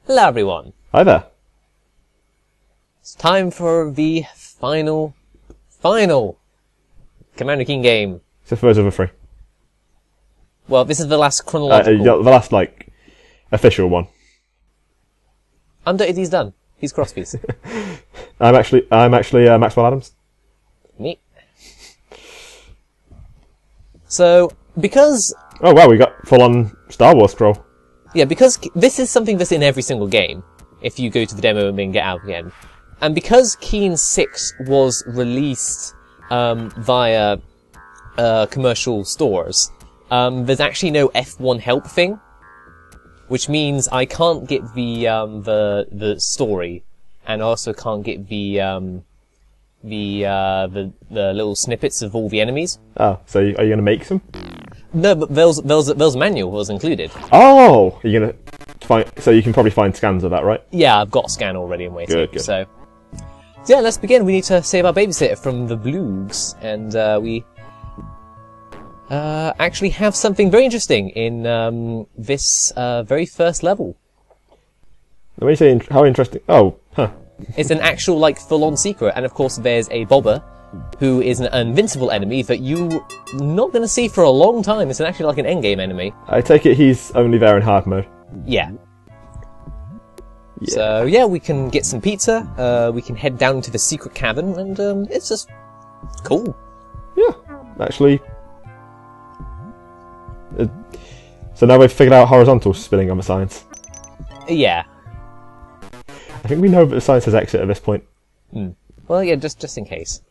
Hello everyone. Hi there. It's time for the final Commander Keen game. Except for those other three. Well, this is the last chronological. The last, official one. He's done. He's Crosby's. I'm actually Maxwell Adams. Neat. So, because... Oh wow, we got full-on Star Wars scroll. Yeah, because this is something that's in every single game, if you go to the demo and then get out again. And because Keen 6 was released via commercial stores, there's actually no F1 help thing, which means I can't get the story, and also can't get the little snippets of all the enemies. Oh, so are you going to make some? No, but Vale's manual was included. Oh, you're going to find, so you can probably find scans of that, right? Yeah, I've got a scan already and waiting. Good. So yeah, let's begin. We need to save our babysitter from the Bloogs, and we actually have something very interesting in this very first level. When you say how interesting, It's an actual, full-on secret, and of course there's a Bobber, who is an invincible enemy that you're not going to see for a long time. It's actually like an endgame enemy. I take it he's only there in hard mode. Yeah. So, yeah, we can get some pizza, we can head down to the secret cavern, and it's just cool. Yeah, actually. So now we've figured out horizontal spinning on the signs. Yeah. I think we know that the sign says exit at this point. Well, yeah, just in case.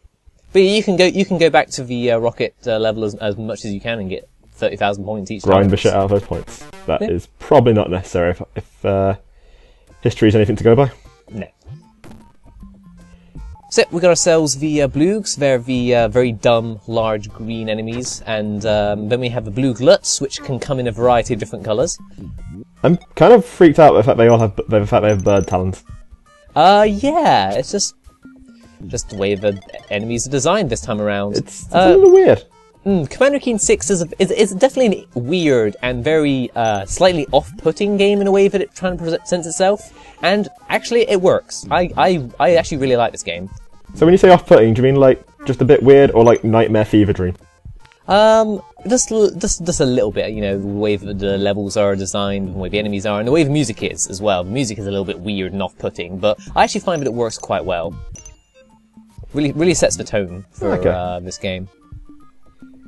But you can go back to the rocket level as much as you can and get 30,000 points each time. Grind the shit out of those points. That is probably not necessary if history is anything to go by. No. So we got ourselves the Bloogs. They're the very dumb, large green enemies, and then we have the Blue Gluts, which can come in a variety of different colours. I'm kind of freaked out by the fact they have bird talons. Yeah, it's just the way the enemies are designed this time around. It's a little weird. Commander Keen 6 is definitely a weird and very slightly off-putting game in a way that it trying to present itself, and actually it works. I actually really like this game. So when you say off-putting, do you mean just a bit weird, or like Nightmare Fever Dream? Just a little bit, the way that the levels are designed, the way the enemies are, and the way the music is as well. The music is a little bit weird and off-putting, but I actually find that it works quite well. Really sets the tone for this game.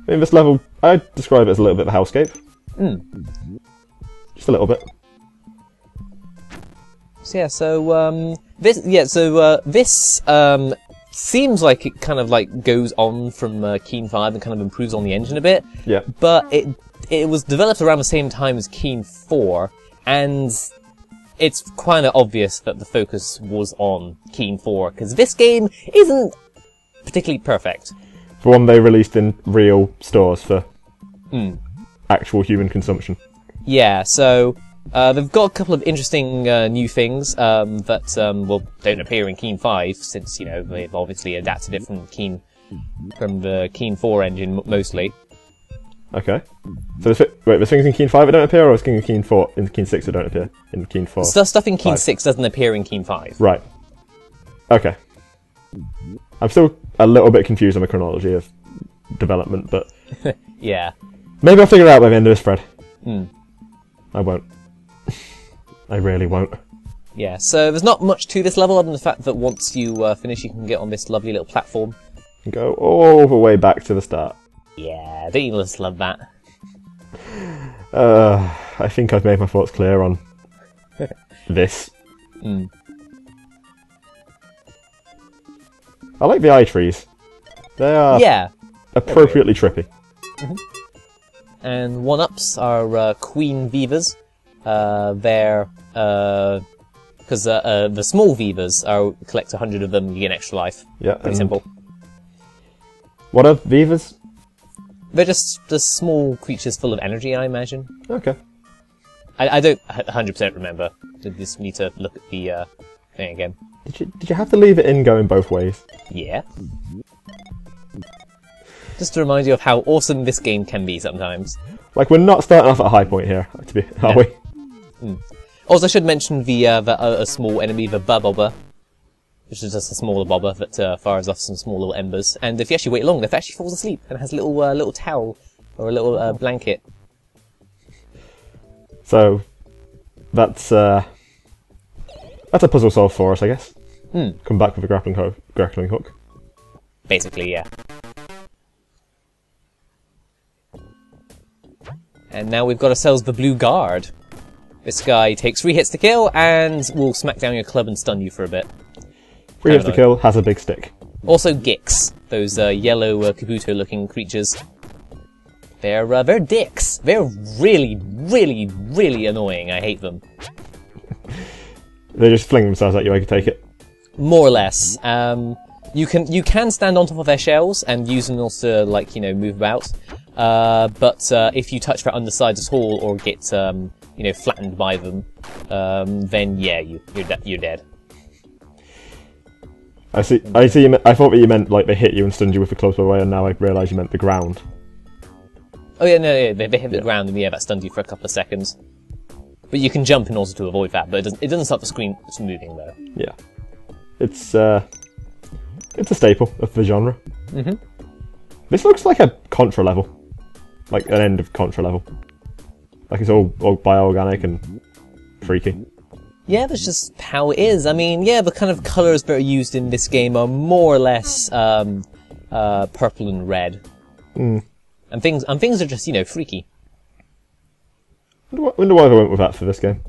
I mean, this level, I'd describe it as a little bit of a hellscape. Just a little bit. So this seems like it kind of goes on from Keen 5 and kind of improves on the engine a bit. Yeah. But it was developed around the same time as Keen 4, and it's kind of obvious that the focus was on Keen 4, because this game isn't particularly perfect. For one they released in real stores for actual human consumption. Yeah, so they've got a couple of interesting new things that don't appear in Keen 5, since they've obviously adapted it from the Keen 4 engine mostly. Okay. So the things in Keen 5 that don't appear, or is in Keen 4 in Keen 6 that don't appear in Keen 4? Stuff in Keen 6 doesn't appear in Keen 5. Right. Okay. I'm still a little bit confused on the chronology of development, but yeah. Maybe I'll figure it out by the end of this, Fred. I won't. I really won't. Yeah, so there's not much to this level other than the fact that once you finish, you can get on this lovely little platform. And go all the way back to the start. Yeah, don't you just love that? I think I've made my thoughts clear on this. I like the eye trees. They are appropriately trippy. And one-ups are Queen Vivas. They're because the small Vivas collect 100 of them, you get an extra life. Yeah, pretty simple. What are Vivas? They're just small creatures full of energy, I imagine. Okay. I don't 100% remember. I just need to look at the thing again. Did you have to leave it in going both ways? Yeah. Just to remind you of how awesome this game can be sometimes. Like, we're not starting off at a high point here, are we? Also, I should mention a small enemy, the bobber, which is just a smaller bobber that fires off some small little embers. And if you actually wait long enough, it actually falls asleep and has a little towel or a little blanket. So that's a puzzle solved for us, I guess. Come back with a grappling hook. Basically, yeah. And now we've got ourselves the Blue Guard. This guy takes 3 hits to kill and will smack down your club and stun you for a bit. 3 hits to kill, has a big stick. Also Gicks, those yellow Kabuto-looking creatures. They're dicks. They're really, really, really annoying. I hate them. They just fling themselves at you, I can take it. More or less. You can stand on top of their shells and use them also to, like, move about. But if you touch their undersides at all or get flattened by them, then yeah, you're dead. I see. I thought that you meant like they hit you and stunned you with the clubs away, and now I realise you meant the ground. Oh yeah, no, yeah, they hit the ground and yeah, that stunned you for a couple of seconds. But you can jump in order to avoid that. But it doesn't stop the screen moving though. Yeah, it's a staple of the genre. This looks like a Contra level, like an end of Contra level. Like it's all bio-organic and freaky. Yeah, that's just how it is. I mean, yeah, the kind of colours that are used in this game are more or less purple and red, and things are just freaky. Wonder why they went with that for this game.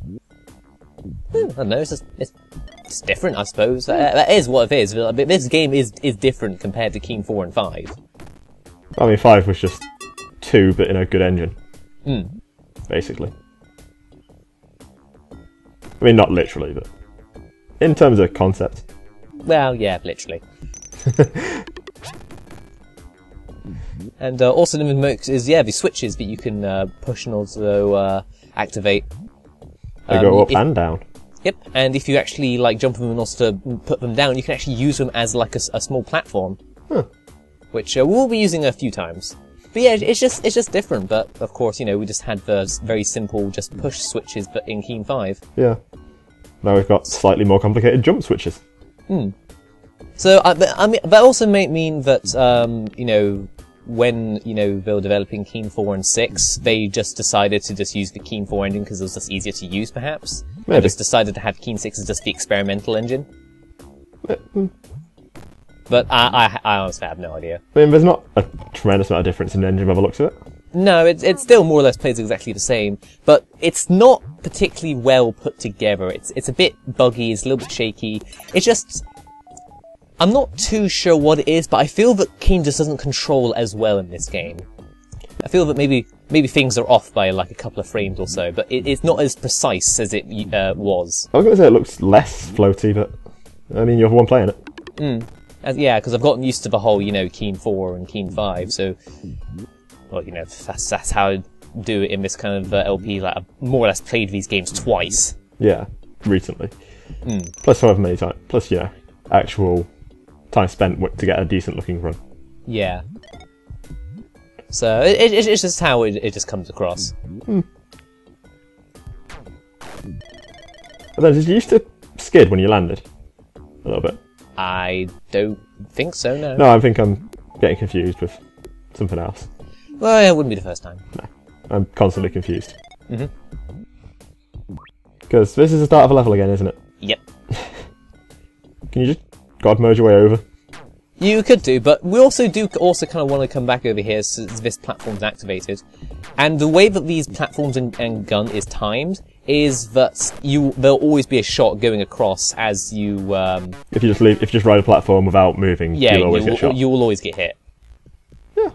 I don't know. It's different, I suppose. That is what it is. This game is different compared to Keen 4 and 5. I mean, 5 was just 2, but in a good engine. Basically. I mean, not literally, but in terms of concept. Well, yeah, literally. And also the remote is, the switches that you can push and also activate. They go up and down. Yep, and if you actually jump them and also put them down, you can actually use them as like a small platform. Which we'll be using a few times. But yeah, it's just different. But of course, we just had the very simple just push switches, but in Keen 5. Yeah. Now we've got slightly more complicated jump switches. So, that also may mean that when they were developing Keen 4 and 6, they just decided to just use the Keen 4 engine because it was just easier to use, perhaps. Maybe. And just decided to have Keen 6 as just the experimental engine. But I honestly have no idea. I mean, there's not a tremendous amount of difference in the engine by the looks of it. No, it still more or less plays exactly the same, but it's not particularly well put together. It's a bit buggy, it's a little bit shaky. It's just... I'm not too sure what it is, but I feel that Keen just doesn't control as well in this game. I feel that maybe things are off by like a couple of frames or so, but it's not as precise as it was. I was going to say it looks less floaty, but I mean, you're the one playing it. Yeah, because I've gotten used to the whole, Keen 4 and Keen 5, so... Well, that's how I do it in this kind of LP. Like, I've more or less played these games twice. Yeah, recently. Plus however many times. Plus, actual time spent to get a decent looking run. Yeah. So, it's just how it just comes across. And then, did you used to skid when you landed? A little bit. I don't think so, no. No, I think I'm getting confused with something else. Well, it wouldn't be the first time. No, I'm constantly confused. Because this is the start of a level again, isn't it? Yep. Can you just God mode your way over? You could do, but we also kind of want to come back over here since this platform's activated. And the way that these platforms and gun is timed is that there'll always be a shot going across as you... If you just ride a platform without moving, you'll always get shot. You will always get hit. Yeah,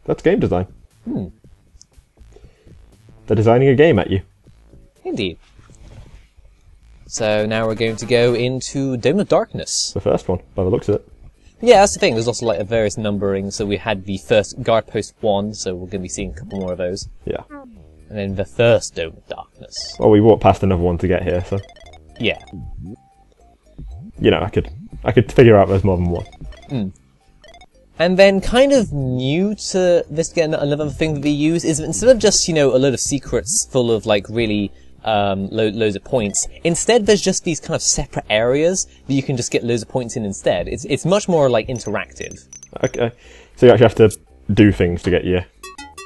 that's game design. They're designing a game at you. Indeed. So now we're going to go into Dome of Darkness. The first one, by the looks of it. Yeah, that's the thing. There's also a various numbering. So we had the first Guard Post 1, so we're going to be seeing a couple more of those. Yeah. And then the first Dome of Darkness. Well, we walked past another one to get here, so... Yeah. I could figure out there's more than one. And then, kind of new to this, again, another thing that they use is instead of just, a load of secrets full of, really loads of points. Instead, there's just these kind of separate areas that you can just get loads of points in instead. It's much more like interactive. Okay, so you actually have to do things to get your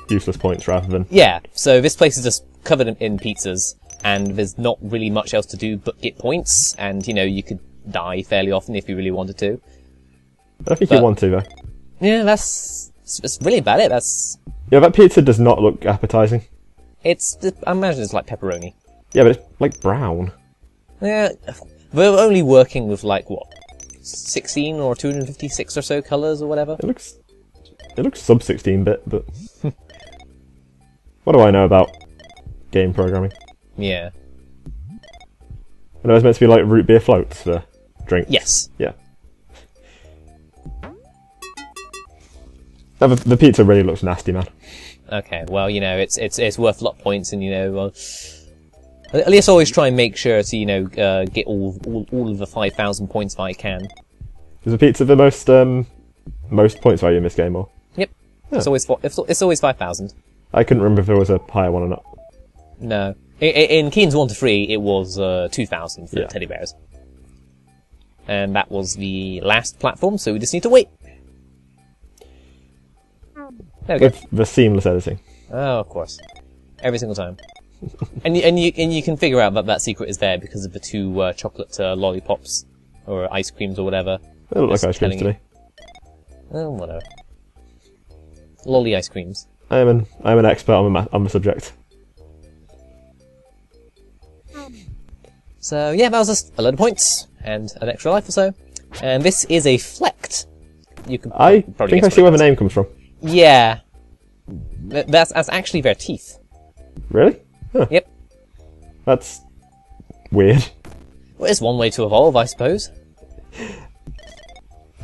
useless points rather than... Yeah, so this place is just covered in pizzas, and there's not really much else to do but get points, and, you know, you could die fairly often if you really wanted to. I don't think you want to, though. Yeah, that's really about it. Yeah, that pizza does not look appetizing. I imagine it's like pepperoni. Yeah, but it's like brown. Yeah, we're only working with like, what, 16 or 256 or so colours or whatever? It looks sub 16-bit, but... What do I know about game programming? Yeah. I know it's meant to be like root beer floats for drinks. Yes. Yeah. No, the pizza really looks nasty, man. Okay, well, you know, it's worth a lot of points, and, you know, well, at least always try and make sure to, you know, get all of the 5,000 points if I can. Is the pizza the most points value in this game, or? Yep. Yeah. It's always 5,000. I couldn't remember if there was a higher one or not. No. In Keen's 1 to 3, it was 2,000 for teddy bears. And that was the last platform, so we just need to wait. There we go. With the seamless editing. Oh, of course. Every single time. and you can figure out that secret is there because of the two chocolate lollipops or ice creams or whatever. They look like ice creams to me. Oh, whatever. Lolly ice creams. I'm an expert on the subject. So yeah, that was just a load of points and an extra life or so. And this is a flect. You can I think I see where the name comes from. Yeah. That's actually their teeth. Really? Huh. Yep. That's weird. Well, it's one way to evolve, I suppose.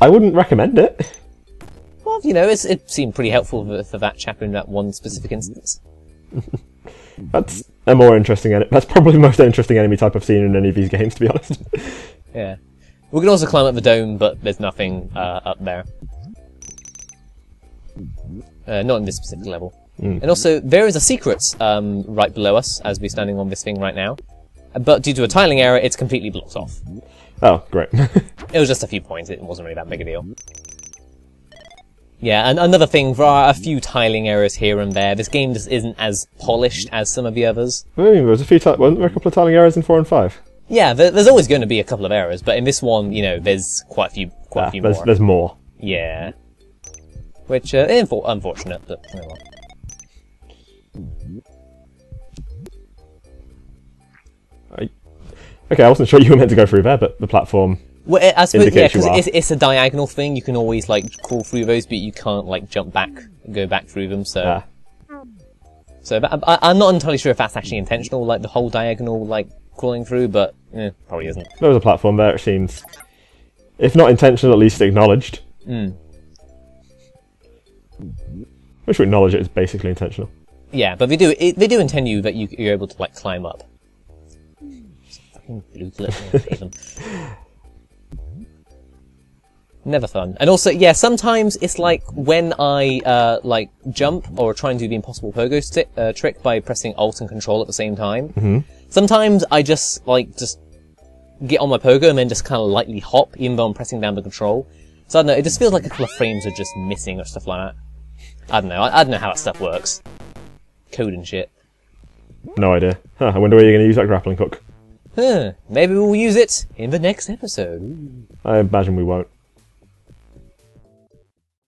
I wouldn't recommend it. Well, you know, it seemed pretty helpful for that chap in that one specific instance. That's a more interesting enemy. That's probably the most interesting enemy type I've seen in any of these games, to be honest. Yeah. We can also climb up the dome, but there's nothing up there. Not in this specific level. And also, there is a secret right below us, as we're standing on this thing right now. But due to a tiling error, it's completely blocked off. Oh, great. It was just a few points, it wasn't really that big a deal. Yeah, and another thing, there are a few tiling errors here and there. This game just isn't as polished as some of the others. There was wasn't there a couple of tiling errors in 4 and 5? Yeah, there's always going to be a couple of errors, but in this one, you know, there's quite a few more. There's more. Yeah. Which, unfortunate, but oh well. Okay, I wasn't sure you were meant to go through there, but the platform I suppose, yeah, because you are. it's a diagonal thing. You can always, like, crawl through those, but you can't, like, jump back, go back through them, so... So, I'm not entirely sure if that's actually intentional, like, the whole diagonal, like, crawling through, but, probably isn't. There was a platform there, it seems, if not intentional, at least acknowledged. Which we acknowledge it is basically intentional. Yeah, but they do intend you that you're able to, like, climb up. Fucking blue glitter, I hate them. Never fun. And also, yeah, sometimes it's like when I, like, jump or try and do the impossible pogo trick by pressing Alt and Control at the same time. Sometimes I just get on my pogo and then just kind of lightly hop, even though I'm pressing down the control. So I don't know, it just feels like a couple of frames are just missing or stuff like that. I don't know. I don't know how that stuff works. Code and shit. No idea. Huh, I wonder where you're going to use that grappling hook. Maybe we'll use it in the next episode. I imagine we won't.